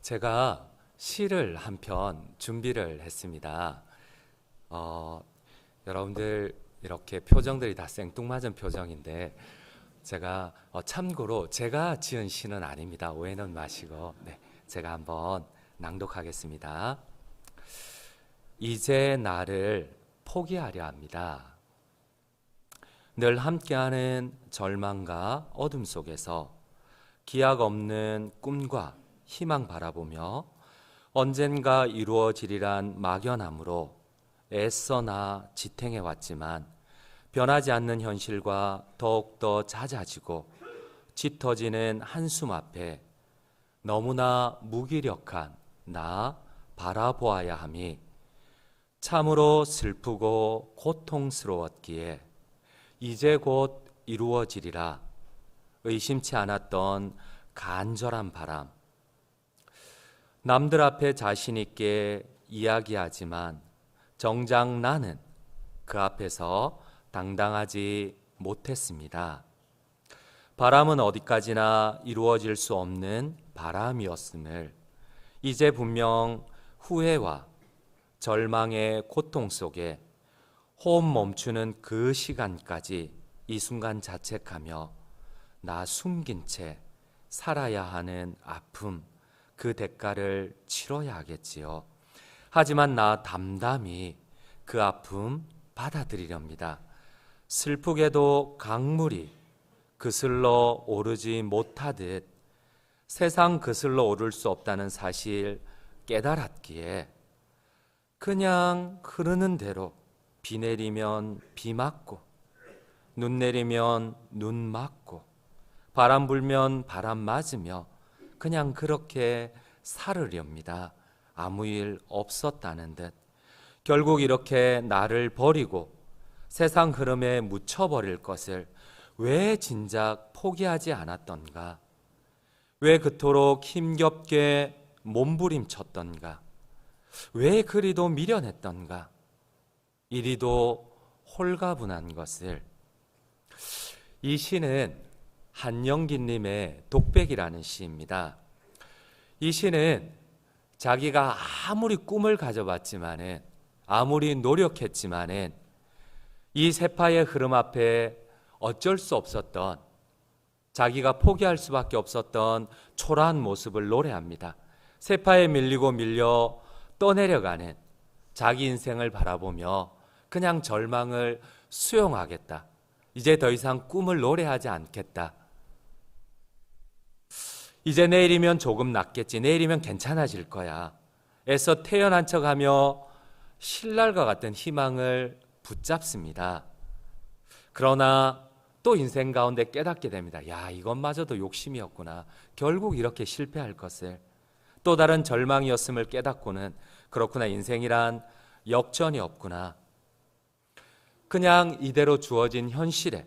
제가 시를 한 편 준비를 했습니다. 여러분들 이렇게 표정들이 다 생뚱맞은 표정인데 제가 참고로 제가 지은 시는 아닙니다. 오해는 마시고 제가 한번 낭독하겠습니다. 이제 나를 포기하려 합니다. 늘 함께하는 절망과 어둠 속에서 기약 없는 꿈과 희망 바라보며 언젠가 이루어지리란 막연함으로 애써나 지탱해 왔지만 변하지 않는 현실과 더욱더 잦아지고 짙어지는 한숨 앞에 너무나 무기력한 나 바라보아야 함이 참으로 슬프고 고통스러웠기에 이제 곧 이루어지리라 의심치 않았던 간절한 바람. 남들 앞에 자신 있게 이야기하지만 정작 나는 그 앞에서 당당하지 못했습니다. 바람은 어디까지나 이루어질 수 없는 바람이었음을 이제 분명 후회와 절망의 고통 속에 호흡 멈추는 그 시간까지 이 순간 자책하며 나 숨긴 채 살아야 하는 아픔, 그 대가를 치러야 하겠지요. 하지만 나 담담히 그 아픔 받아들이렵니다. 슬프게도 강물이 그슬러 오르지 못하듯 세상 그슬러 오를 수 없다는 사실 깨달았기에 그냥 흐르는 대로 비 내리면 비 맞고 눈 내리면 눈 맞고 바람 불면 바람 맞으며 그냥 그렇게 살으렵니다. 아무 일 없었다는 듯. 결국 이렇게 나를 버리고 세상 흐름에 묻혀버릴 것을 왜 진작 포기하지 않았던가? 왜 그토록 힘겹게 몸부림쳤던가? 왜 그리도 미련했던가? 이리도 홀가분한 것을. 이 시는 한영기님의 독백이라는 시입니다. 이 시는 자기가 아무리 꿈을 가져봤지만은 아무리 노력했지만은 이 세파의 흐름 앞에 어쩔 수 없었던 자기가 포기할 수밖에 없었던 초라한 모습을 노래합니다. 세파에 밀리고 밀려 떠내려가는 자기 인생을 바라보며 그냥 절망을 수용하겠다. 이제 더 이상 꿈을 노래하지 않겠다. 이제 내일이면 조금 낫겠지. 내일이면 괜찮아질 거야. 애써 태연한 척하며 신랄과 같은 희망을 붙잡습니다. 그러나 또 인생 가운데 깨닫게 됩니다. 야, 이것마저도 욕심이었구나. 결국 이렇게 실패할 것을. 또 다른 절망이었음을 깨닫고는 그렇구나. 인생이란 역전이 없구나. 그냥 이대로 주어진 현실에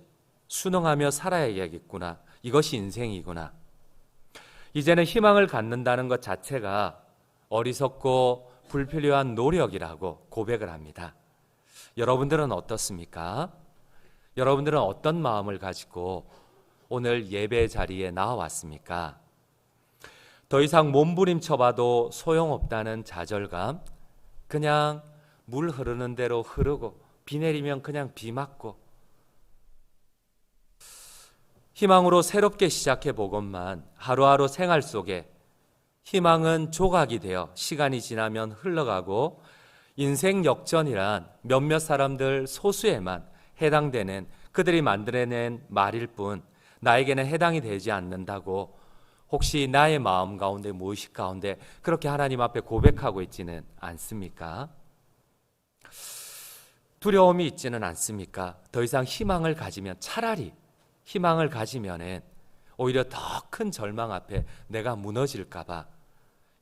순응하며 살아야겠구나. 이것이 인생이구나. 이제는 희망을 갖는다는 것 자체가 어리석고 불필요한 노력이라고 고백을 합니다. 여러분들은 어떻습니까? 여러분들은 어떤 마음을 가지고 오늘 예배 자리에 나와왔습니까? 더 이상 몸부림쳐봐도 소용없다는 좌절감, 그냥 물 흐르는 대로 흐르고 비 내리면 그냥 비 맞고 희망으로 새롭게 시작해 보건만 하루하루 생활 속에 희망은 조각이 되어 시간이 지나면 흘러가고 인생 역전이란 몇몇 사람들 소수에만 해당되는 그들이 만들어낸 말일 뿐 나에게는 해당이 되지 않는다고 혹시 나의 마음 가운데 무의식 가운데 그렇게 하나님 앞에 고백하고 있지는 않습니까? 두려움이 있지는 않습니까? 더 이상 희망을 가지면 차라리 희망을 가지면은 오히려 더 큰 절망 앞에 내가 무너질까 봐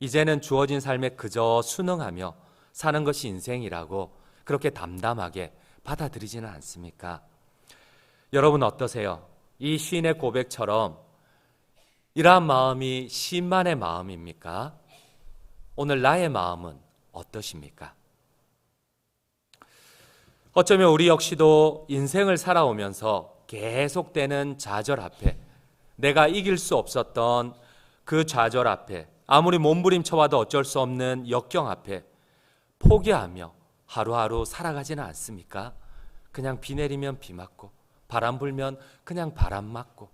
이제는 주어진 삶에 그저 순응하며 사는 것이 인생이라고 그렇게 담담하게 받아들이지는 않습니까? 여러분 어떠세요? 이 시인의 고백처럼 이러한 마음이 시인만의 마음입니까? 오늘 나의 마음은 어떠십니까? 어쩌면 우리 역시도 인생을 살아오면서 계속되는 좌절 앞에 내가 이길 수 없었던 그 좌절 앞에 아무리 몸부림쳐와도 어쩔 수 없는 역경 앞에 포기하며 하루하루 살아가지는 않습니까? 그냥 비 내리면 비 맞고 바람 불면 그냥 바람 맞고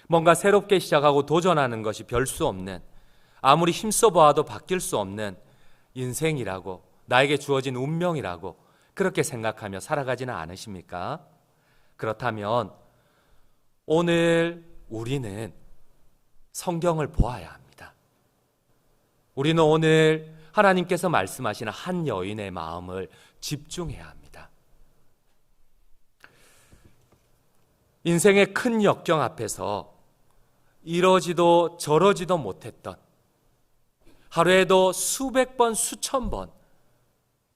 뭔가 새롭게 시작하고 도전하는 것이 별 수 없는, 아무리 힘써 보아도 바뀔 수 없는 인생이라고, 나에게 주어진 운명이라고 그렇게 생각하며 살아가지는 않으십니까? 그렇다면 오늘 우리는 성경을 보아야 합니다. 우리는 오늘 하나님께서 말씀하시는 한 여인의 마음을 집중해야 합니다. 인생의 큰 역경 앞에서 이러지도 저러지도 못했던, 하루에도 수백 번 수천 번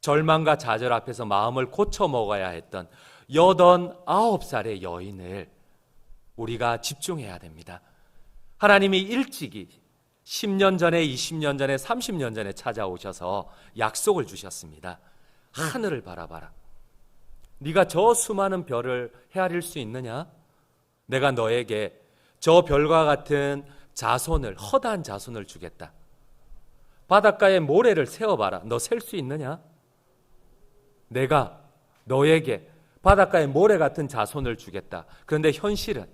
절망과 좌절 앞에서 마음을 고쳐 먹어야 했던 89살의 여인을 우리가 집중해야 됩니다. 하나님이 일찍이 10년 전에, 20년 전에, 30년 전에 찾아오셔서 약속을 주셨습니다. 하늘을 바라봐라. 네가 저 수많은 별을 헤아릴 수 있느냐? 내가 너에게 저 별과 같은 자손을, 허다한 자손을 주겠다. 바닷가에 모래를 세어봐라. 너 셀 수 있느냐? 내가 너에게 바닷가에 모래 같은 자손을 주겠다. 그런데 현실은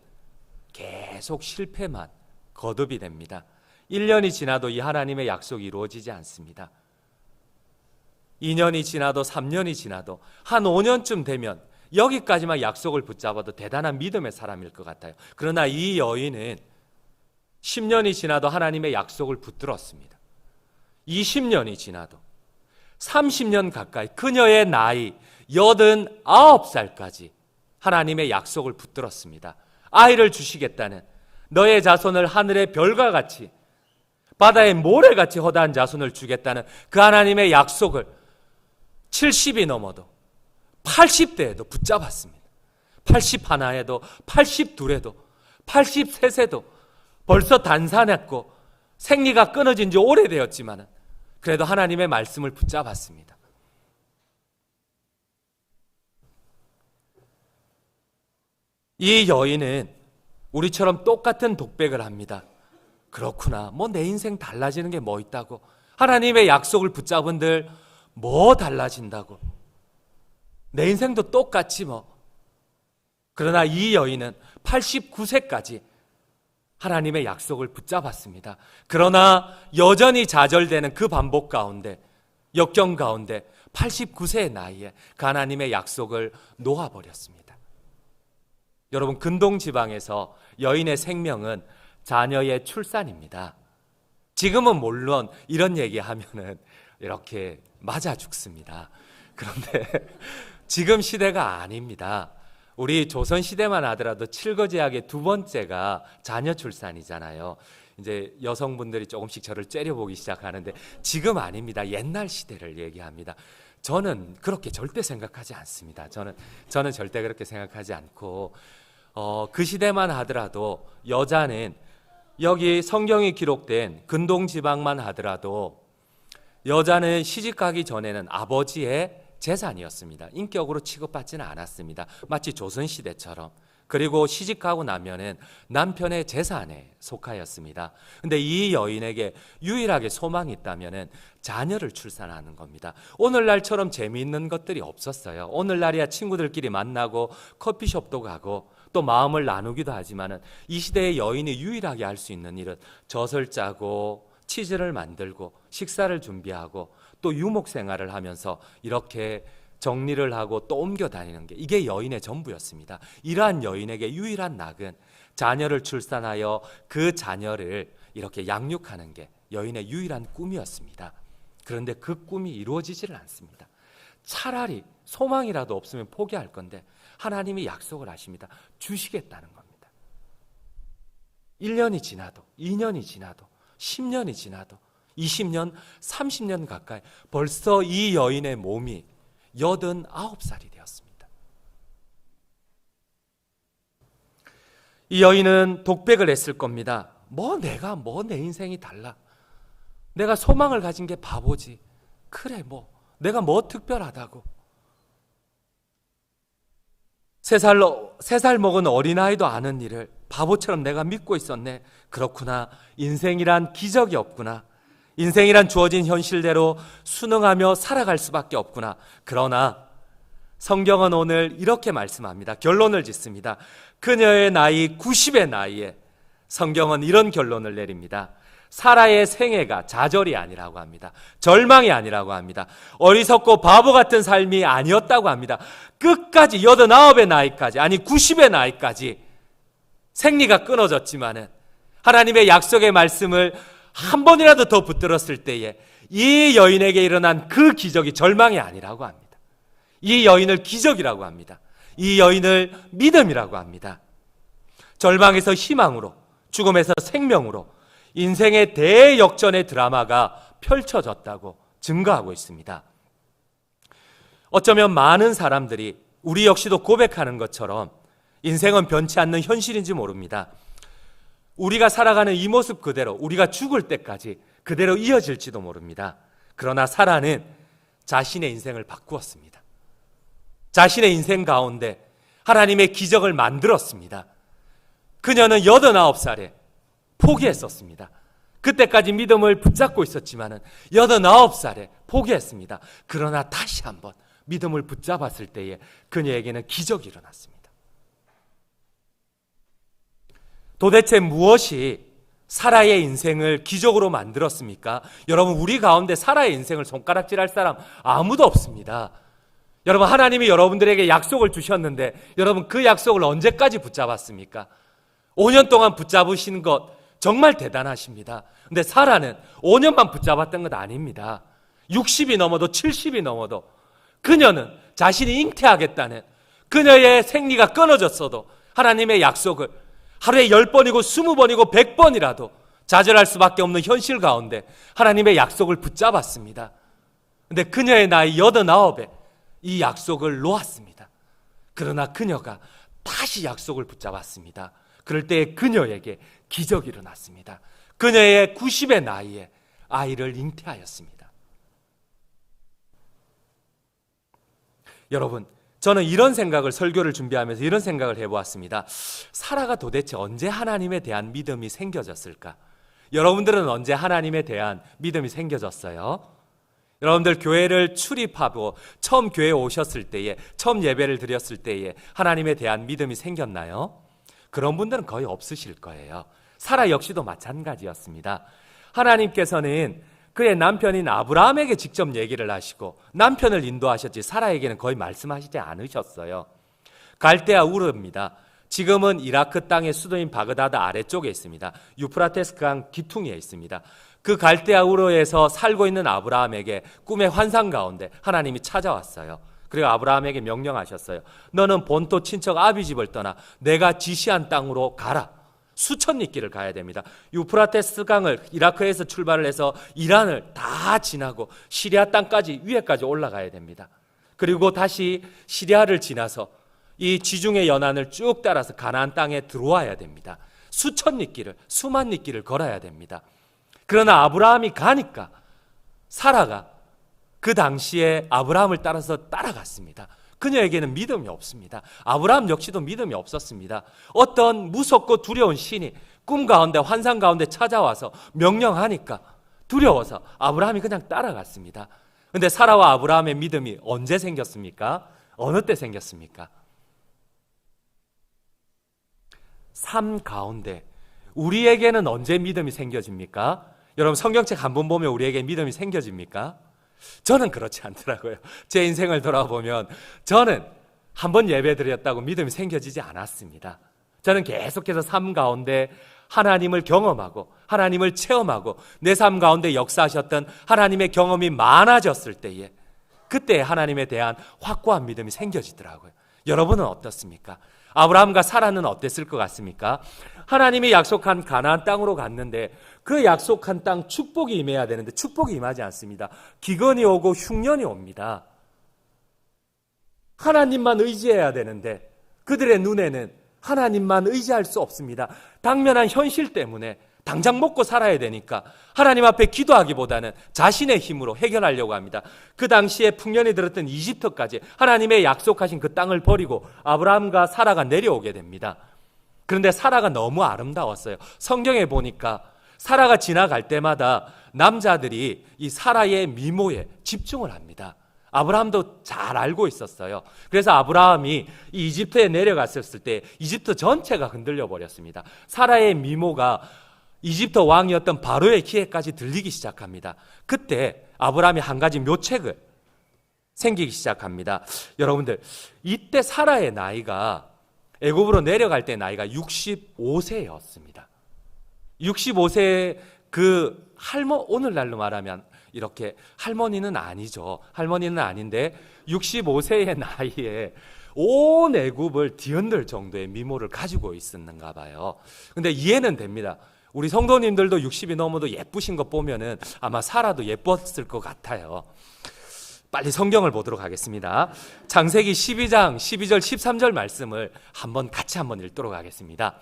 계속 실패만 거듭이 됩니다. 1년이 지나도 이 하나님의 약속이 이루어지지 않습니다. 2년이 지나도 3년이 지나도 한 5년쯤 되면 여기까지만 약속을 붙잡아도 대단한 믿음의 사람일 것 같아요. 그러나 이 여인은 10년이 지나도 하나님의 약속을 붙들었습니다. 20년이 지나도 30년 가까이 그녀의 나이 89살까지 하나님의 약속을 붙들었습니다. 아이를 주시겠다는, 너의 자손을 하늘의 별과 같이 바다의 모래같이 허다한 자손을 주겠다는 그 하나님의 약속을 70이 넘어도 80대에도 붙잡았습니다. 81에도 82에도 83세도 벌써 단산했고 생리가 끊어진 지 오래되었지만 그래도 하나님의 말씀을 붙잡았습니다. 이 여인은 우리처럼 똑같은 독백을 합니다. 그렇구나. 뭐 내 인생 달라지는 게 뭐 있다고. 하나님의 약속을 붙잡은들 뭐 달라진다고. 내 인생도 똑같지 뭐. 그러나 이 여인은 89세까지 하나님의 약속을 붙잡았습니다. 그러나 여전히 좌절되는 그 반복 가운데, 역경 가운데 89세의 나이에 그 하나님의 약속을 놓아버렸습니다. 여러분, 근동 지방에서 여인의 생명은 자녀의 출산입니다. 지금은 물론 이런 얘기하면은 이렇게 맞아 죽습니다. 그런데 지금 시대가 아닙니다. 우리 조선 시대만 하더라도 칠거지약의 두 번째가 자녀 출산이잖아요. 이제 여성분들이 조금씩 저를 째려보기 시작하는데 지금 아닙니다. 옛날 시대를 얘기합니다. 저는 그렇게 절대 생각하지 않습니다. 저는 절대 그렇게 생각하지 않고 그 시대만 하더라도 여자는 여기 성경이 기록된 근동 지방만 하더라도 여자는 시집가기 전에는 아버지의 재산이었습니다. 인격으로 취급받지는 않았습니다. 마치 조선시대처럼. 그리고 시집가고 나면은 남편의 재산에 속하였습니다. 근데 이 여인에게 유일하게 소망이 있다면은 자녀를 출산하는 겁니다. 오늘날처럼 재미있는 것들이 없었어요. 오늘날이야 친구들끼리 만나고 커피숍도 가고 또 마음을 나누기도 하지만은 이 시대의 여인이 유일하게 할 수 있는 일은 젖을 짜고 치즈를 만들고 식사를 준비하고 또 유목 생활을 하면서 이렇게 정리를 하고 또 옮겨 다니는 게, 이게 여인의 전부였습니다. 이러한 여인에게 유일한 낙은 자녀를 출산하여 그 자녀를 이렇게 양육하는 게 여인의 유일한 꿈이었습니다. 그런데 그 꿈이 이루어지지를 않습니다. 차라리 소망이라도 없으면 포기할 건데 하나님이 약속을 하십니다. 주시겠다는 겁니다. 1년이 지나도 2년이 지나도 10년이 지나도 20년, 30년 가까이 벌써 이 여인의 몸이 89살이 되었습니다. 이 여인은 독백을 했을 겁니다. 내가 내 인생이 달라. 내가 소망을 가진 게 바보지. 그래 내가 특별하다고. 3살 먹은 어린아이도 아는 일을 바보처럼 내가 믿고 있었네. 그렇구나. 인생이란 기적이 없구나. 인생이란 주어진 현실대로 순응하며 살아갈 수밖에 없구나. 그러나 성경은 오늘 이렇게 말씀합니다. 결론을 짓습니다. 그녀의 나이 90의 나이에 성경은 이런 결론을 내립니다. 사라의 생애가 좌절이 아니라고 합니다. 절망이 아니라고 합니다. 어리석고 바보 같은 삶이 아니었다고 합니다. 끝까지 89의 나이까지, 아니 90의 나이까지 생리가 끊어졌지만은 하나님의 약속의 말씀을 한 번이라도 더 붙들었을 때에 이 여인에게 일어난 그 기적이 절망이 아니라고 합니다. 이 여인을 기적이라고 합니다. 이 여인을 믿음이라고 합니다. 절망에서 희망으로, 죽음에서 생명으로 인생의 대역전의 드라마가 펼쳐졌다고 증거하고 있습니다. 어쩌면 많은 사람들이 우리 역시도 고백하는 것처럼 인생은 변치 않는 현실인지 모릅니다. 우리가 살아가는 이 모습 그대로 우리가 죽을 때까지 그대로 이어질지도 모릅니다. 그러나 사라는 자신의 인생을 바꾸었습니다. 자신의 인생 가운데 하나님의 기적을 만들었습니다. 그녀는 89살에 포기했었습니다. 그때까지 믿음을 붙잡고 있었지만 89살에 포기했습니다. 그러나 다시 한번 믿음을 붙잡았을 때에 그녀에게는 기적이 일어났습니다. 도대체 무엇이 사라의 인생을 기적으로 만들었습니까? 여러분, 우리 가운데 사라의 인생을 손가락질할 사람 아무도 없습니다. 여러분, 하나님이 여러분들에게 약속을 주셨는데 여러분 그 약속을 언제까지 붙잡았습니까? 5년 동안 붙잡으신 것 정말 대단하십니다. 근데 사라는 5년만 붙잡았던 것 아닙니다. 60이 넘어도 70이 넘어도 그녀는 자신이 잉태하겠다는 그녀의 생리가 끊어졌어도 하나님의 약속을 하루에 10번이고 20번이고 100번이라도 좌절할 수밖에 없는 현실 가운데 하나님의 약속을 붙잡았습니다. 근데 그녀의 나이 89에 이 약속을 놓았습니다. 그러나 그녀가 다시 약속을 붙잡았습니다. 그럴 때 그녀에게 기적이 일어났습니다. 그녀의 90의 나이에 아이를 잉태하였습니다. 여러분, 저는 이런 생각을 설교를 준비하면서 이런 생각을 해보았습니다. 사라가 도대체 언제 하나님에 대한 믿음이 생겨졌을까? 여러분들은 언제 하나님에 대한 믿음이 생겨졌어요? 여러분들 교회를 출입하고 처음 교회에 오셨을 때에, 처음 예배를 드렸을 때에 하나님에 대한 믿음이 생겼나요? 그런 분들은 거의 없으실 거예요. 사라 역시도 마찬가지였습니다. 하나님께서는 그의 남편인 아브라함에게 직접 얘기를 하시고 남편을 인도하셨지 사라에게는 거의 말씀하시지 않으셨어요. 갈대아 우르입니다. 지금은 이라크 땅의 수도인 바그다드 아래쪽에 있습니다. 유프라테스 강 기퉁이에 있습니다. 그 갈대아 우르에서 살고 있는 아브라함에게 꿈의 환상 가운데 하나님이 찾아왔어요. 그리고 아브라함에게 명령하셨어요. 너는 본토 친척 아비집을 떠나 내가 지시한 땅으로 가라. 수천 리길을 가야 됩니다. 유프라테스 강을 이라크에서 출발을 해서 이란을 다 지나고 시리아 땅까지 위에까지 올라가야 됩니다. 그리고 다시 시리아를 지나서 이 지중해 연안을 쭉 따라서 가나안 땅에 들어와야 됩니다. 수천 리길을, 수만 리길을 걸어야 됩니다. 그러나 아브라함이 가니까 사라가 그 당시에 아브라함을 따라서 따라갔습니다. 그녀에게는 믿음이 없습니다. 아브라함 역시도 믿음이 없었습니다. 어떤 무섭고 두려운 신이 꿈 가운데 환상 가운데 찾아와서 명령하니까 두려워서 아브라함이 그냥 따라갔습니다. 그런데 사라와 아브라함의 믿음이 언제 생겼습니까? 어느 때 생겼습니까? 삶 가운데 우리에게는 언제 믿음이 생겨집니까? 여러분, 성경책 한 번 보면 우리에게 믿음이 생겨집니까? 저는 그렇지 않더라고요. 제 인생을 돌아보면 저는 한 번 예배 드렸다고 믿음이 생겨지지 않았습니다. 저는 계속해서 삶 가운데 하나님을 경험하고 하나님을 체험하고 내 삶 가운데 역사하셨던 하나님의 경험이 많아졌을 때에 그때 하나님에 대한 확고한 믿음이 생겨지더라고요. 여러분은 어떻습니까? 아브라함과 사라는 어땠을 것 같습니까? 하나님이 약속한 가나안 땅으로 갔는데 그 약속한 땅 축복이 임해야 되는데 축복이 임하지 않습니다. 기근이 오고 흉년이 옵니다. 하나님만 의지해야 되는데 그들의 눈에는 하나님만 의지할 수 없습니다. 당면한 현실 때문에 당장 먹고 살아야 되니까 하나님 앞에 기도하기보다는 자신의 힘으로 해결하려고 합니다. 그 당시에 풍년이 들었던 이집트까지 하나님의 약속하신 그 땅을 버리고 아브라함과 사라가 내려오게 됩니다. 그런데 사라가 너무 아름다웠어요. 성경에 보니까 사라가 지나갈 때마다 남자들이 이 사라의 미모에 집중을 합니다. 아브라함도 잘 알고 있었어요. 그래서 아브라함이 이 이집트에 내려갔을 때 이집트 전체가 흔들려 버렸습니다. 사라의 미모가 이집트 왕이었던 바로의 귀에까지 들리기 시작합니다. 그때 아브라함이 한 가지 묘책을 생기기 시작합니다. 여러분들, 이때 사라의 나이가 애굽으로 내려갈 때 나이가 65세였습니다. 65세 오늘날로 말하면 이렇게 할머니는 아니죠. 할머니는 아닌데 65세의 나이에 온 애굽을 뒤흔들 정도의 미모를 가지고 있었는가 봐요. 근데 이해는 됩니다. 우리 성도님들도 60이 넘어도 예쁘신 것 보면은 아마 사라도 예뻤을 것 같아요. 빨리 성경을 보도록 하겠습니다. 창세기 12장 12절 13절 말씀을 같이 한번 읽도록 하겠습니다.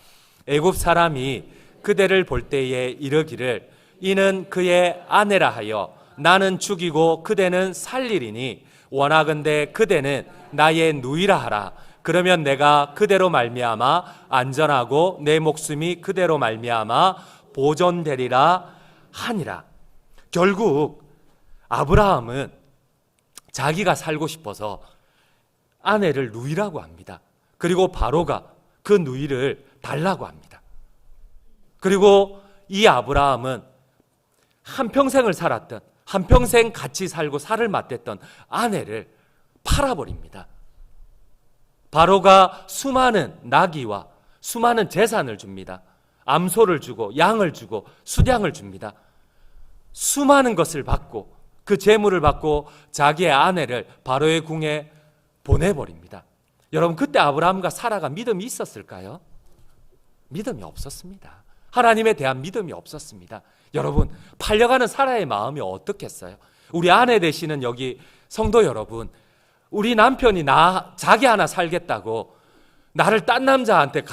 애굽 사람이 그대를 볼 때에 이르기를 이는 그의 아내라 하여 나는 죽이고 그대는 살리리니 원하건대 그대는 나의 누이라 하라. 그러면 내가 그대로 말미암아 안전하고 내 목숨이 그대로 말미암아 보존되리라 하니라. 결국 아브라함은 자기가 살고 싶어서 아내를 누이라고 합니다. 그리고 바로가 그 누이를 달라고 합니다. 그리고 이 아브라함은 한평생을 살았던, 한평생 같이 살고 살을 맞댔던 아내를 팔아버립니다. 바로가 수많은 나귀와 수많은 재산을 줍니다. 암소를 주고 양을 주고 수량을 줍니다. 수많은 것을 받고 그 재물을 받고 자기의 아내를 바로의 궁에 보내버립니다. 여러분, 그때 아브라함과 사라가 믿음이 있었을까요? 믿음이 없었습니다. 하나님에 대한 믿음이 없었습니다. 여러분, 팔려가는 사라의 마음이 어떻겠어요? 우리 아내 되시는 여기 성도 여러분, 우리 남편이 자기 하나 살겠다고 나를 딴 남자한테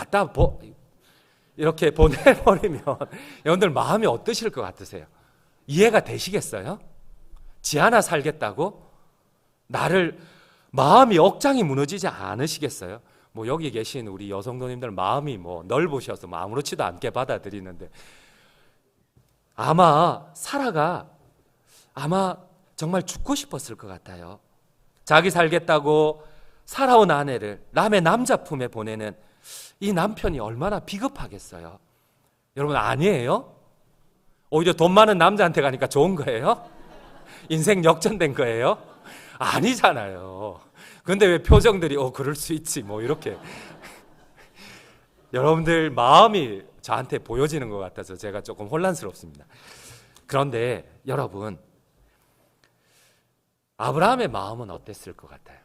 이렇게 보내버리면 여러분들 마음이 어떠실 것 같으세요? 이해가 되시겠어요? 지 하나 살겠다고? 마음이 억장이 무너지지 않으시겠어요? 여기 계신 우리 여성도님들 마음이 넓으셔서 아무렇지도 않게 받아들이는데 아마 사라가 정말 죽고 싶었을 것 같아요. 자기 살겠다고 살아온 아내를 남의 남자 품에 보내는 이 남편이 얼마나 비겁하겠어요. 여러분, 아니에요? 오히려 돈 많은 남자한테 가니까 좋은 거예요? 인생 역전된 거예요? 아니잖아요. 그런데 왜 표정들이 그럴 수 있지 이렇게 여러분들 마음이 저한테 보여지는 것 같아서 제가 조금 혼란스럽습니다. 그런데 여러분, 아브라함의 마음은 어땠을 것 같아요?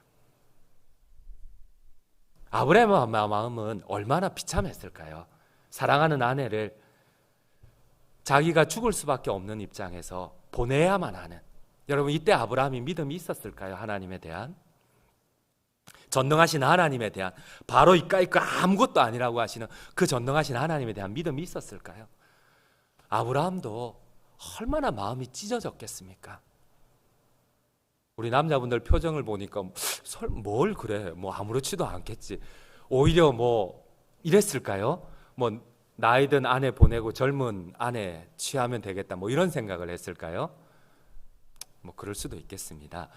아브라함의 마음은 얼마나 비참했을까요? 사랑하는 아내를 자기가 죽을 수밖에 없는 입장에서 보내야만 하는, 여러분, 이때 아브라함이 믿음이 있었을까요? 하나님에 대한, 전능하신 하나님에 대한, 바로 이까이 아무것도 아니라고 하시는 그 전능하신 하나님에 대한 믿음이 있었을까요? 아브라함도 얼마나 마음이 찢어졌겠습니까? 우리 남자분들 표정을 보니까 뭘 그래, 아무렇지도 않겠지, 오히려 이랬을까요? 나이 든 아내 보내고 젊은 아내 취하면 되겠다, 이런 생각을 했을까요? 그럴 수도 있겠습니다.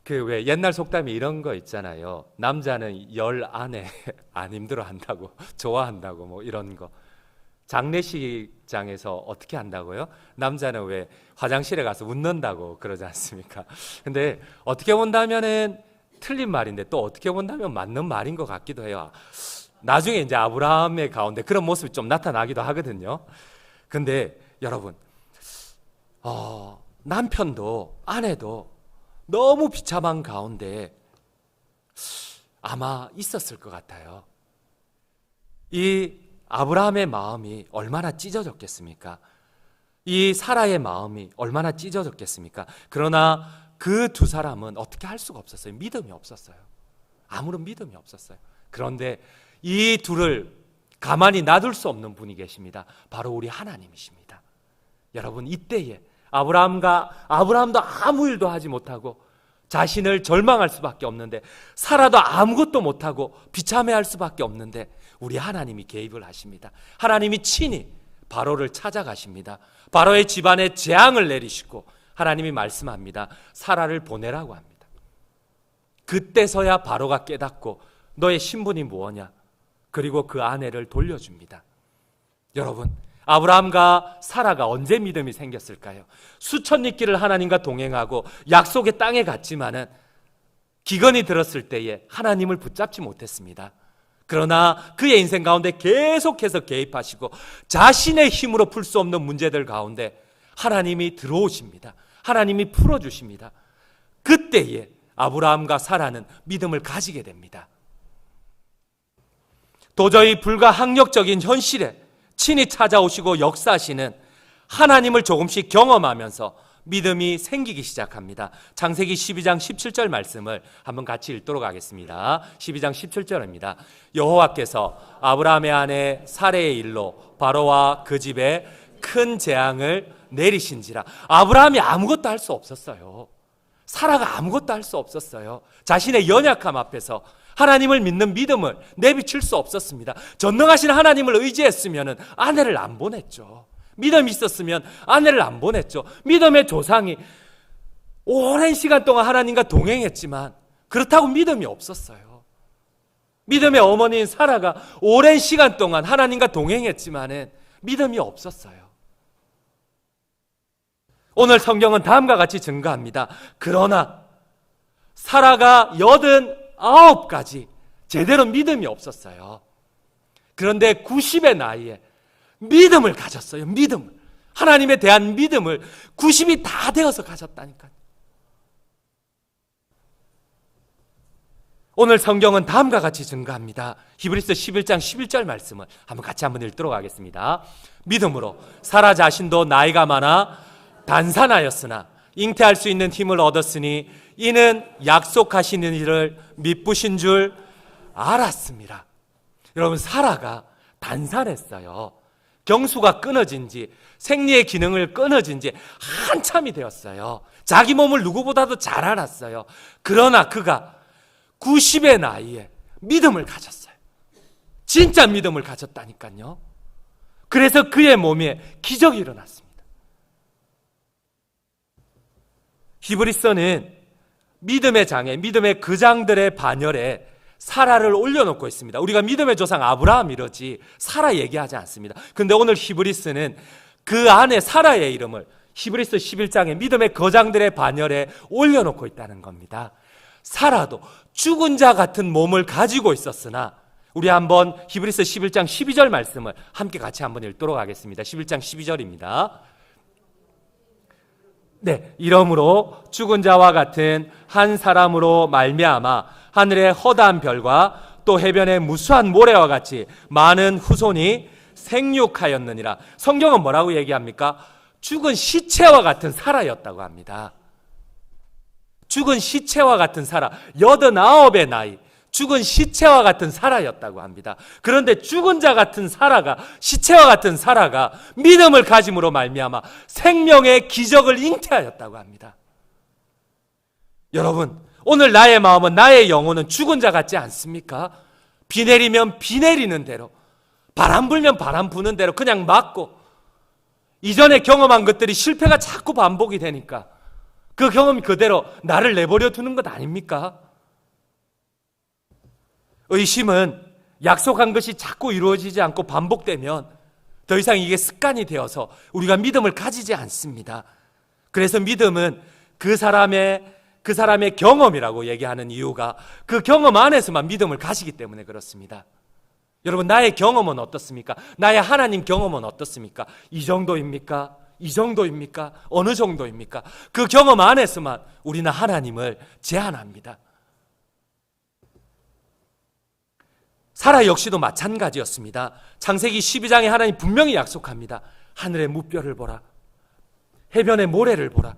왜 옛날 속담이 이런 거 있잖아요. 남자는 10 아내 안 힘들어 한다고, 좋아한다고, 이런 거. 장례식장에서 어떻게 한다고요? 남자는 왜 화장실에 가서 웃는다고 그러지 않습니까? 근데 어떻게 본다면은 틀린 말인데 또 어떻게 본다면 맞는 말인 것 같기도 해요. 나중에 이제 아브라함의 가운데 그런 모습이 좀 나타나기도 하거든요. 근데 여러분, 남편도 아내도 너무 비참한 가운데 아마 있었을 것 같아요. 이 아브라함의 마음이 얼마나 찢어졌겠습니까? 이 사라의 마음이 얼마나 찢어졌겠습니까? 그러나 그 두 사람은 어떻게 할 수가 없었어요. 믿음이 없었어요. 아무런 믿음이 없었어요. 그런데 이 둘을 가만히 놔둘 수 없는 분이 계십니다. 바로 우리 하나님이십니다. 여러분, 이때에 아브라함도 아무 일도 하지 못하고 자신을 절망할 수밖에 없는데, 사라도 아무것도 못하고 비참해할 수밖에 없는데, 우리 하나님이 개입을 하십니다. 하나님이 친히 바로를 찾아가십니다. 바로의 집안에 재앙을 내리시고 하나님이 말씀합니다. 사라를 보내라고 합니다. 그때서야 바로가 깨닫고 너의 신분이 무엇냐? 그리고 그 아내를 돌려줍니다. 여러분, 아브라함과 사라가 언제 믿음이 생겼을까요? 수천 리길을 하나님과 동행하고 약속의 땅에 갔지만은 기근이 들었을 때에 하나님을 붙잡지 못했습니다. 그러나 그의 인생 가운데 계속해서 개입하시고 자신의 힘으로 풀 수 없는 문제들 가운데 하나님이 들어오십니다. 하나님이 풀어주십니다. 그때에 아브라함과 사라는 믿음을 가지게 됩니다. 도저히 불가항력적인 현실에 친히 찾아오시고 역사하시는 하나님을 조금씩 경험하면서 믿음이 생기기 시작합니다. 창세기 12장 17절 말씀을 한번 같이 읽도록 하겠습니다. 12장 17절입니다. 여호와께서 아브라함의 아내 사레의 일로 바로와 그 집에 큰 재앙을 내리신지라. 아브라함이 아무것도 할 수 없었어요. 사라가 아무것도 할 수 없었어요. 자신의 연약함 앞에서 하나님을 믿는 믿음을 내비칠 수 없었습니다. 전능하신 하나님을 의지했으면 아내를 안 보냈죠. 믿음이 있었으면 아내를 안 보냈죠. 믿음의 조상이 오랜 시간 동안 하나님과 동행했지만 그렇다고 믿음이 없었어요. 믿음의 어머니인 사라가 오랜 시간 동안 하나님과 동행했지만 믿음이 없었어요. 오늘 성경은 다음과 같이 증거합니다. 그러나 사라가 89가지 제대로 믿음이 없었어요. 그런데 90의 나이에 믿음을 가졌어요. 믿음을. 하나님에 대한 믿음을 90이 다 되어서 가졌다니까요. 오늘 성경은 다음과 같이 증거합니다. 히브리서 11장 11절 말씀을 같이 한번 읽도록 하겠습니다. 믿음으로 사라 자신도 나이가 많아 단산하였으나 잉태할 수 있는 힘을 얻었으니 이는 약속하시는 일을 미쁘신 줄 알았습니다. 여러분, 사라가 단산했어요. 경수가 끊어진 지, 생리의 기능을 끊어진 지 한참이 되었어요. 자기 몸을 누구보다도 잘 알았어요. 그러나 그가 90의 나이에 믿음을 가졌어요. 진짜 믿음을 가졌다니까요. 그래서 그의 몸에 기적이 일어났습니다. 히브리서는 믿음의 장애, 믿음의 그장들의 반열에 사라를 올려놓고 있습니다. 우리가 믿음의 조상 아브라함 이러지 사라 얘기하지 않습니다. 그런데 오늘 히브리서는 그 안에 사라의 이름을 히브리서 11장에 믿음의 거장들의 반열에 올려놓고 있다는 겁니다. 사라도 죽은 자 같은 몸을 가지고 있었으나 우리 한번 히브리서 11장 12절 말씀을 함께 같이 한번 읽도록 하겠습니다. 11장 12절입니다. 네, 이러므로 죽은 자와 같은 한 사람으로 말미암아 하늘의 허다한 별과 또 해변의 무수한 모래와 같이 많은 후손이 생육하였느니라. 성경은 뭐라고 얘기합니까? 죽은 시체와 같은 사라였다고 합니다. 죽은 시체와 같은 사라, 89의 나이, 죽은 시체와 같은 사라였다고 합니다. 그런데 죽은 자 같은 사라가, 시체와 같은 사라가 믿음을 가짐으로 말미암아 생명의 기적을 잉태하였다고 합니다. 여러분, 오늘 나의 마음은, 나의 영혼은 죽은 자 같지 않습니까? 비 내리면 비 내리는 대로, 바람 불면 바람 부는 대로 그냥 맞고, 이전에 경험한 것들이 실패가 자꾸 반복이 되니까 그 경험 그대로 나를 내버려 두는 것 아닙니까? 의심은 약속한 것이 자꾸 이루어지지 않고 반복되면 더 이상 이게 습관이 되어서 우리가 믿음을 가지지 않습니다. 그래서 믿음은 그 사람의 경험이라고 얘기하는 이유가 그 경험 안에서만 믿음을 가지기 때문에 그렇습니다. 여러분, 나의 경험은 어떻습니까? 나의 하나님 경험은 어떻습니까? 이 정도입니까? 이 정도입니까? 어느 정도입니까? 그 경험 안에서만 우리는 하나님을 제한합니다. 사라 역시도 마찬가지였습니다. 창세기 12장에 하나님 분명히 약속합니다. 하늘의 무뼈를 보라, 해변의 모래를 보라,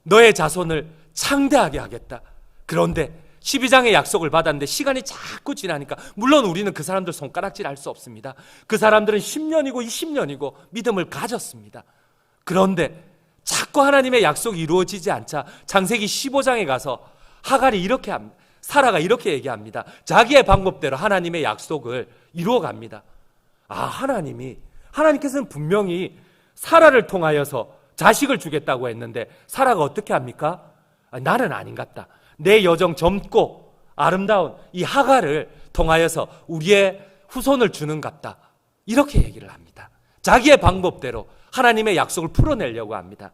너의 자손을 창대하게 하겠다. 그런데 12장의 약속을 받았는데 시간이 자꾸 지나니까, 물론 우리는 그 사람들 손가락질 할 수 없습니다. 그 사람들은 10년이고 20년이고 믿음을 가졌습니다. 그런데 자꾸 하나님의 약속이 이루어지지 않자 창세기 15장에 가서 하갈이 이렇게 합니다. 사라가 이렇게 얘기합니다. 자기의 방법대로 하나님의 약속을 이루어갑니다. 하나님께서는 분명히 사라를 통하여서 자식을 주겠다고 했는데 사라가 어떻게 합니까? 나는 아닌 것 같다. 내 여정 젊고 아름다운 이 하갈을 통하여서 우리의 후손을 주는 것 같다. 이렇게 얘기를 합니다. 자기의 방법대로 하나님의 약속을 풀어내려고 합니다.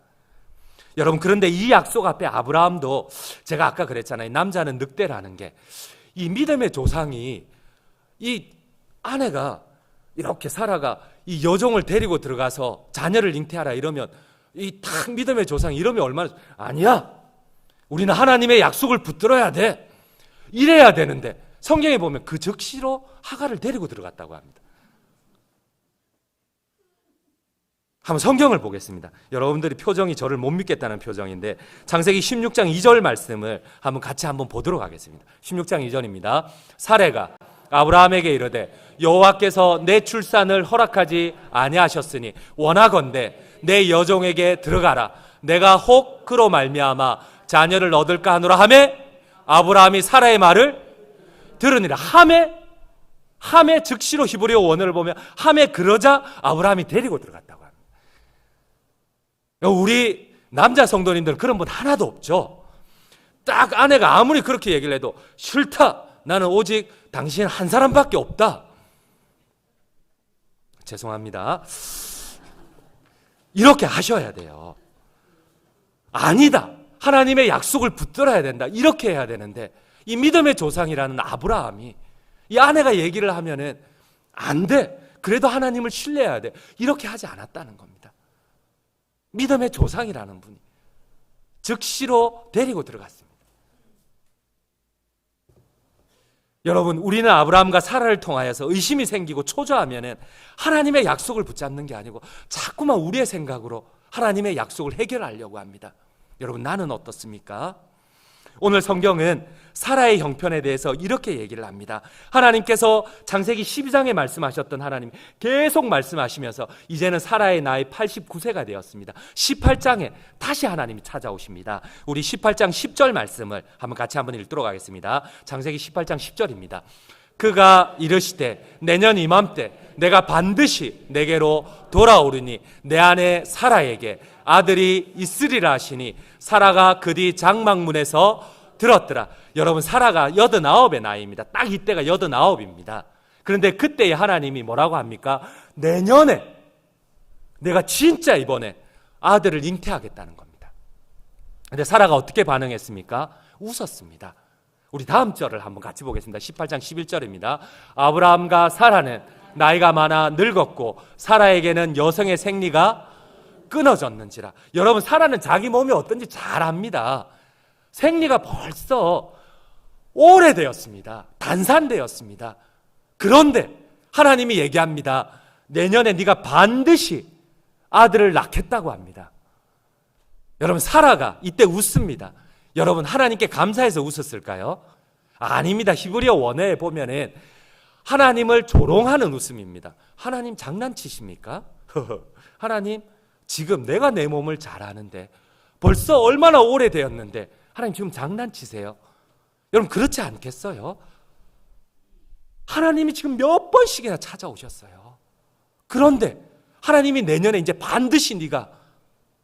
여러분, 그런데 이 약속 앞에 아브라함도, 제가 아까 그랬잖아요. 남자는 늑대라는 게, 이 믿음의 조상이, 이 아내가 이렇게 사라가 이 여종을 데리고 들어가서 자녀를 잉태하라 이러면, 이 딱 믿음의 조상이 이러면 얼마나, 아니야, 우리는 하나님의 약속을 붙들어야 돼, 이래야 되는데, 성경에 보면 그 즉시로 하갈을 데리고 들어갔다고 합니다. 한번 성경을 보겠습니다. 여러분들이 표정이 저를 못 믿겠다는 표정인데, 창세기 16장 2절 말씀을 같이 보도록 하겠습니다. 16장 2절입니다. 사레가 아브라함에게 이르되 여호와께서 내 출산을 허락하지 아니하셨으니 원하건대 내 여종에게 들어가라. 내가 혹 그로 말미암아 자녀를 얻을까 하노라 하매 아브라함이 사라의 말을 들으니라. 함에 즉시로 히브리어 원어를 보면 함에 그러자 아브라함이 데리고 들어갔다고 합니다. 우리 남자 성도님들은 그런 분 하나도 없죠. 딱 아내가 아무리 그렇게 얘기를 해도 싫다, 나는 오직 당신 한 사람밖에 없다. 죄송합니다. 이렇게 하셔야 돼요. 아니다, 하나님의 약속을 붙들어야 된다, 이렇게 해야 되는데, 이 믿음의 조상이라는 아브라함이 이 아내가 얘기를 하면은 안 돼, 그래도 하나님을 신뢰해야 돼, 이렇게 하지 않았다는 겁니다. 믿음의 조상이라는 분이 즉시로 데리고 들어갔습니다. 여러분, 우리는 아브라함과 사라를 통하여서 의심이 생기고 초조하면은 하나님의 약속을 붙잡는 게 아니고 자꾸만 우리의 생각으로 하나님의 약속을 해결하려고 합니다. 여러분, 나는 어떻습니까? 오늘 성경은 사라의 형편에 대해서 이렇게 얘기를 합니다. 하나님께서 창세기 12장에 말씀하셨던 하나님 계속 말씀하시면서 이제는 사라의 나이 89세가 되었습니다. 18장에 다시 하나님이 찾아오십니다. 우리 18장 10절 말씀을 같이 읽도록 하겠습니다. 창세기 18장 10절입니다. 그가 이르시되 내년 이맘때 내가 반드시 내게로 돌아오르니 내 아내 사라에게 아들이 있으리라 하시니 사라가 그 뒤 장막문에서 들었더라. 여러분, 사라가 89의 나이입니다. 딱 이때가 89입니다. 그런데 그때에 하나님이 뭐라고 합니까? 내년에 내가 진짜 이번에 아들을 잉태하겠다는 겁니다. 그런데 사라가 어떻게 반응했습니까? 웃었습니다. 우리 다음 절을 같이 보겠습니다. 18장 11절입니다. 아브라함과 사라는 나이가 많아 늙었고 사라에게는 여성의 생리가 끊어졌는지라. 여러분, 사라는 자기 몸이 어떤지 잘 압니다. 생리가 벌써 오래되었습니다. 단산되었습니다. 그런데 하나님이 얘기합니다. 내년에 네가 반드시 아들을 낳겠다고 합니다. 여러분, 사라가 이때 웃습니다. 여러분, 하나님께 감사해서 웃었을까요? 아닙니다. 히브리어 원어에 보면은 하나님을 조롱하는 웃음입니다. 하나님 장난치십니까? 하나님, 지금 내가 내 몸을 잘 아는데 벌써 얼마나 오래되었는데 하나님 지금 장난치세요? 여러분, 그렇지 않겠어요? 하나님이 지금 몇 번씩이나 찾아오셨어요. 그런데 하나님이 내년에 이제 반드시 네가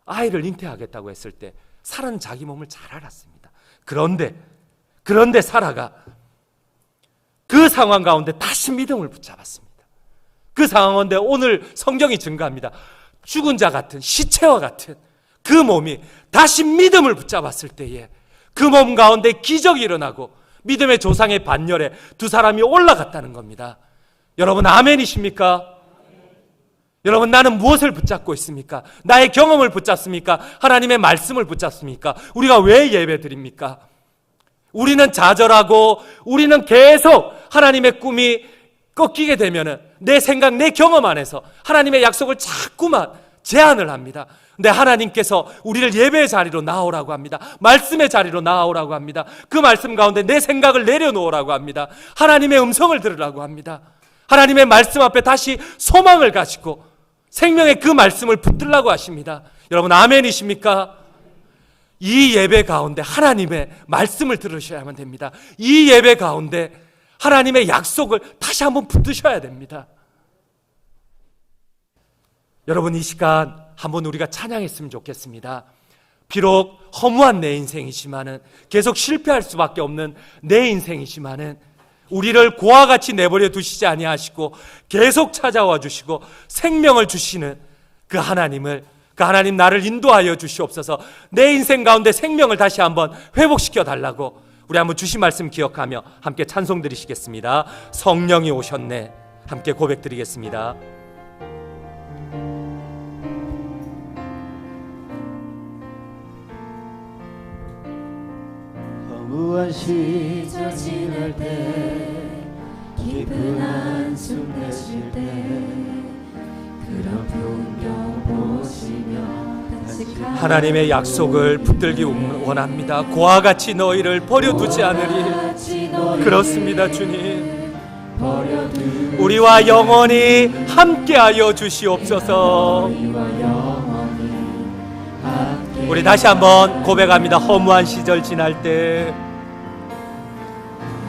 아이를 잉태하겠다고 했을 때 사라는 자기 몸을 잘 알았습니다. 그런데 사라가 그 상황 가운데 다시 믿음을 붙잡았습니다. 그 상황 가운데 오늘 성경이 증거합니다. 죽은 자 같은, 시체와 같은 그 몸이 다시 믿음을 붙잡았을 때에 그 몸 가운데 기적이 일어나고 믿음의 조상의 반열에 두 사람이 올라갔다는 겁니다. 여러분, 아멘이십니까? 여러분, 나는 무엇을 붙잡고 있습니까? 나의 경험을 붙잡습니까? 하나님의 말씀을 붙잡습니까? 우리가 왜 예배 드립니까? 우리는 좌절하고 우리는 계속 하나님의 꿈이 꺾이게 되면은 내 생각, 내 경험 안에서 하나님의 약속을 자꾸만 제한을 합니다. 근데 하나님께서 우리를 예배의 자리로 나오라고 합니다. 말씀의 자리로 나오라고 합니다. 그 말씀 가운데 내 생각을 내려놓으라고 합니다. 하나님의 음성을 들으라고 합니다. 하나님의 말씀 앞에 다시 소망을 가지고 생명의 그 말씀을 붙들라고 하십니다. 여러분, 아멘이십니까? 이 예배 가운데 하나님의 말씀을 들으셔야만 됩니다. 이 예배 가운데 하나님의 약속을 다시 한번 붙드셔야 됩니다. 여러분, 이 시간 한번 우리가 찬양했으면 좋겠습니다. 비록 허무한 내 인생이지만은, 계속 실패할 수밖에 없는 내 인생이지만은, 우리를 고와 같이 내버려 두시지 아니하시고 계속 찾아와 주시고 생명을 주시는 그 하나님을, 그 하나님 나를 인도하여 주시옵소서. 내 인생 가운데 생명을 다시 한번 회복시켜 달라고 우리 한번 주신 말씀 기억하며 함께 찬송 드리시겠습니다. 성령이 오셨네. 함께 고백 드리겠습니다. 허무한 시절 지날 때, 깊은 한숨 내쉴 때, 그런 풍경 보시며 하나님의 약속을 붙들기 원합니다. 고와 같이 너희를 버려두지 않으리. 그렇습니다, 주님. 우리와 영원히 함께하여 주시옵소서. 우리 다시 한번 고백합니다. 허무한 시절 지날 때,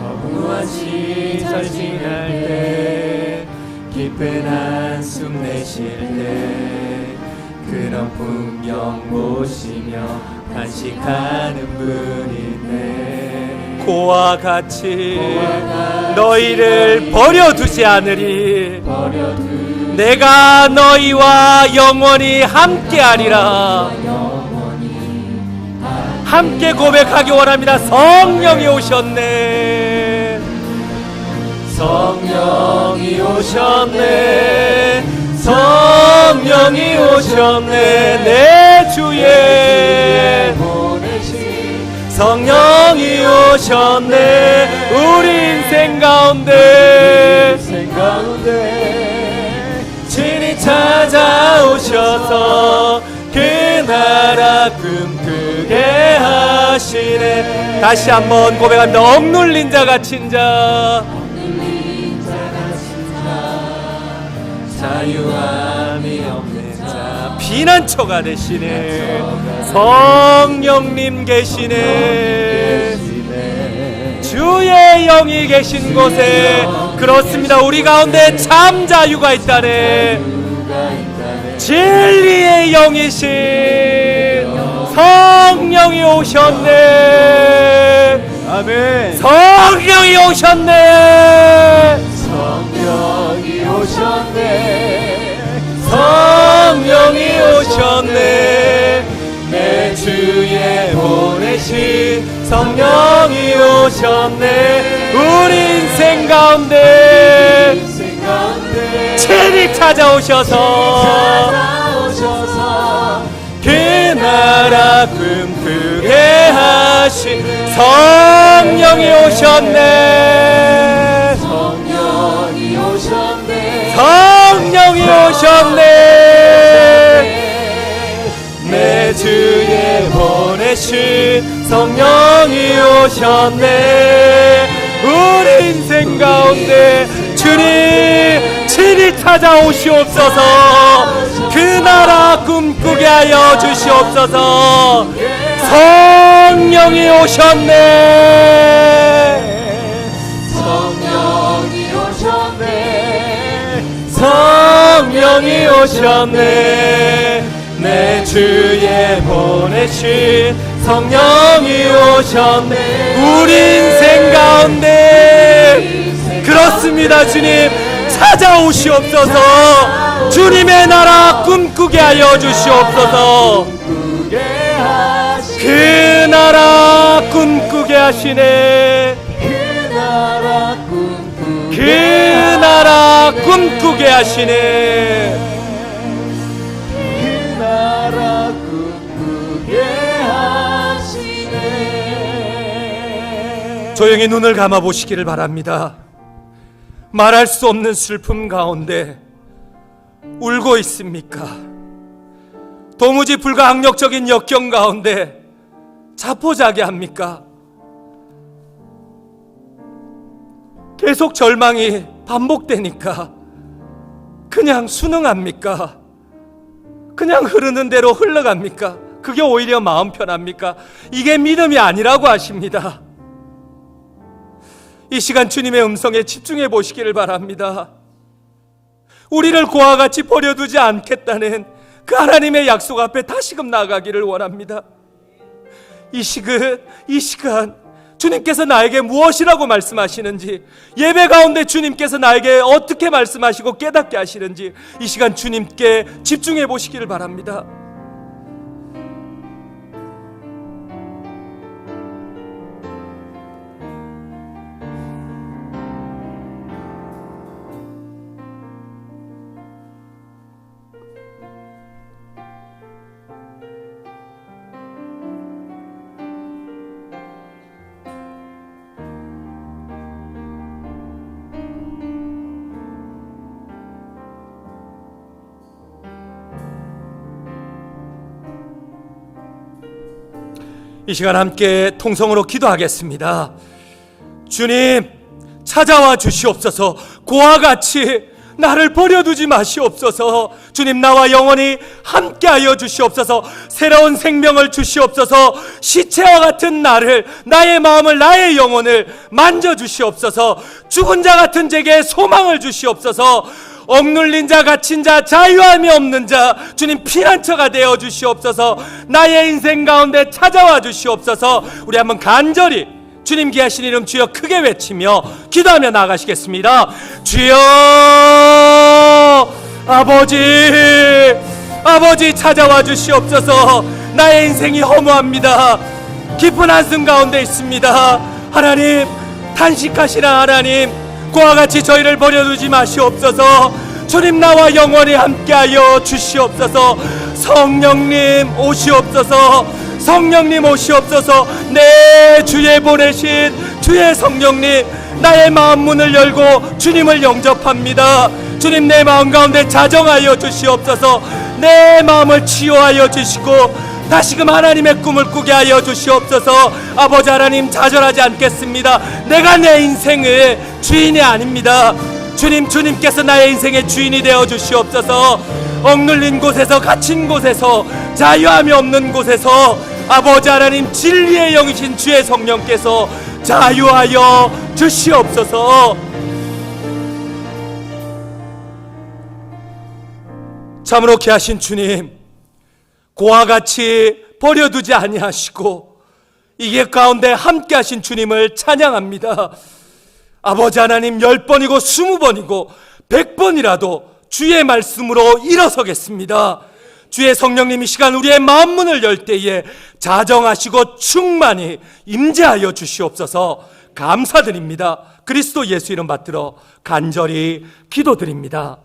허무한 시절 지날 때, 깊은 한숨 내쉴 때, 그런 풍경 보시며 단식하는 분이네. 고와 같이 너희를 버려두지 않으리. 내가 너희와 영원히 함께하리라. 함께 고백하기 원합니다. 성령이 오셨네. 성령이 오셨네. 성령이 오셨네. 내 주에 성령이 오셨네. 우리 인생 가운데 친히 찾아오셔서 그 나라 꿈꾸게 하시네. 다시 한번 고백합니다. 억눌린 자 갇힌 자, 자유함이 없는 자, 피난처가 되시네. 성령님 계시네. 주의 영이 계신 곳에, 그렇습니다, 우리 가운데 참 자유가 있다네. 진리의 영이신 성령이 오셨네. 아멘. 성령이 오셨네. 성령이 오셨네. 성령이 오셨네. 내 주에 보내신 성령이 오셨네. 우리 인생 가운데 친히 찾아오셔서 그 나라 꿈꾸게 하신 성령이 오셨네. 성령이 오셨네. 성령이 오셨네. 내 주에 보내신 성령이 오셨네. 우리 인생 가운데 주님 친히 찾아오시옵소서. 그 나라 꿈꾸게 하여 주시옵소서. 성령이 오셨네. 성령이 오셨네. 성령이 오셨네. 내 주에 보내신 성령이 오셨네. 우리 인생 가운데, 그렇습니다, 주님 찾아오시옵소서. 주님의 나라 꿈꾸게 하여 주시옵소서. 그 나라 꿈꾸게 하시네. 그 나라 꿈꾸게 하시네. 조용히 눈을 감아 보시기를 바랍니다. 말할 수 없는 슬픔 가운데 울고 있습니까? 도무지 불가항력적인 역경 가운데 자포자기합니까? 계속 절망이 반복되니까 그냥 순응합니까? 그냥 흐르는 대로 흘러갑니까? 그게 오히려 마음 편합니까? 이게 믿음이 아니라고 하십니다. 이 시간 주님의 음성에 집중해 보시기를 바랍니다. 우리를 고와 같이 버려두지 않겠다는 그 하나님의 약속 앞에 다시금 나아가기를 원합니다. 이 시간 주님께서 나에게 무엇이라고 말씀하시는지, 예배 가운데 주님께서 나에게 어떻게 말씀하시고 깨닫게 하시는지 이 시간 주님께 집중해 보시기를 바랍니다. 이 시간 함께 통성으로 기도하겠습니다. 주님, 찾아와 주시옵소서. 고와 같이 나를 버려두지 마시옵소서. 주님, 나와 영원히 함께하여 주시옵소서. 새로운 생명을 주시옵소서. 시체와 같은 나를, 나의 마음을, 나의 영혼을 만져주시옵소서. 죽은 자 같은 제게 소망을 주시옵소서. 억눌린 자, 갇힌 자, 자유함이 없는 자, 주님 피난처가 되어 주시옵소서. 나의 인생 가운데 찾아와 주시옵소서. 우리 한번 간절히 주님 귀하신 이름 주여 크게 외치며 기도하며 나아가시겠습니다. 주여, 아버지 찾아와 주시옵소서. 나의 인생이 허무합니다. 깊은 한숨 가운데 있습니다. 하나님, 탄식하시는 하나님, 그와 같이 저희를 버려두지 마시옵소서. 주님, 나와 영원히 함께하여 주시옵소서. 성령님 오시옵소서. 성령님 오시옵소서. 내 주에 보내신 주의 성령님, 나의 마음 문을 열고 주님을 영접합니다. 주님, 내 마음 가운데 자정하여 주시옵소서. 내 마음을 치유하여 주시고 다시금 하나님의 꿈을 꾸게 하여 주시옵소서. 아버지 하나님, 좌절하지 않겠습니다. 내가 내 인생의 주인이 아닙니다. 주님께서 나의 인생의 주인이 되어 주시옵소서. 억눌린 곳에서, 갇힌 곳에서, 자유함이 없는 곳에서 아버지 하나님, 진리의 영이신 주의 성령께서 자유하여 주시옵소서. 참으로 귀하신 주님, 고와 같이 버려두지 아니하시고 이 길 가운데 함께 하신 주님을 찬양합니다. 아버지 하나님, 10번이고 20번이고 100번이라도 주의 말씀으로 일어서겠습니다. 주의 성령님, 이 시간 우리의 마음 문을 열 때에 자정하시고 충만히 임재하여 주시옵소서. 감사드립니다. 그리스도 예수 이름 받들어 간절히 기도드립니다.